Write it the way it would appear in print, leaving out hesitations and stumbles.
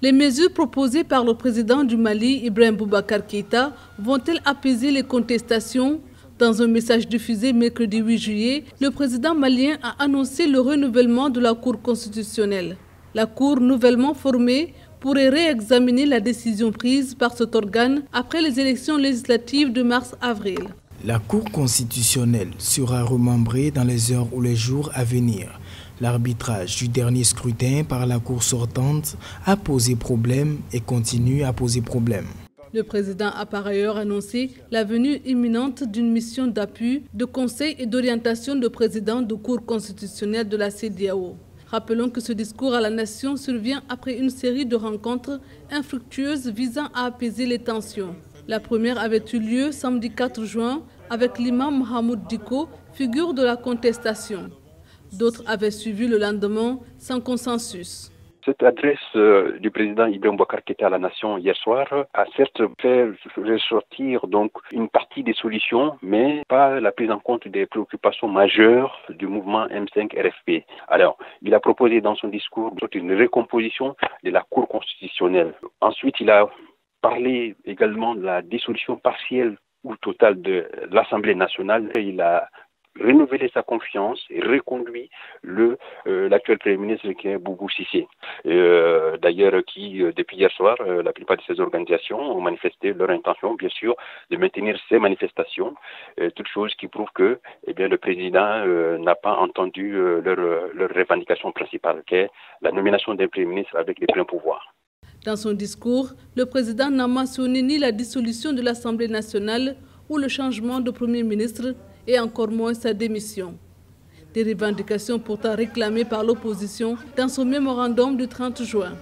Les mesures proposées par le président du Mali, Ibrahim Boubacar Keïta, vont-elles apaiser les contestations? Dans un message diffusé mercredi 8 juillet, le président malien a annoncé le renouvellement de la Cour constitutionnelle. La Cour nouvellement formée pourrait réexaminer la décision prise par cet organe après les élections législatives de mars-avril. La Cour constitutionnelle sera remembrée dans les heures ou les jours à venir. L'arbitrage du dernier scrutin par la Cour sortante a posé problème et continue à poser problème. Le président a par ailleurs annoncé la venue imminente d'une mission d'appui, de conseil et d'orientation de président de Cour constitutionnelle de la CEDEAO. Rappelons que ce discours à la nation survient après une série de rencontres infructueuses visant à apaiser les tensions. La première avait eu lieu samedi 4 juin avec l'imam Mohamed Diko, figure de la contestation. D'autres avaient suivi le lendemain sans consensus. Cette adresse du président Ibrahim Boubacar Keïta à la nation hier soir a certes fait ressortir donc une partie des solutions, mais pas la prise en compte des préoccupations majeures du mouvement M5 RFP. Alors, il a proposé dans son discours une recomposition de la Cour constitutionnelle. Ensuite, il a parlé également de la dissolution partielle ou totale de l'Assemblée nationale. Il a renouveler sa confiance et reconduit l'actuel Premier ministre qui est Boubou Cissé. D'ailleurs, qui, depuis hier soir, la plupart de ces organisations ont manifesté leur intention, bien sûr, de maintenir ces manifestations, toute chose qui prouve que le président n'a pas entendu leur revendication principale, qui est la nomination d'un Premier ministre avec les pleins pouvoirs. Dans son discours, le président n'a mentionné ni la dissolution de l'Assemblée nationale ou le changement de Premier ministre, et encore moins sa démission. Des revendications pourtant réclamées par l'opposition dans son mémorandum du 30 juin.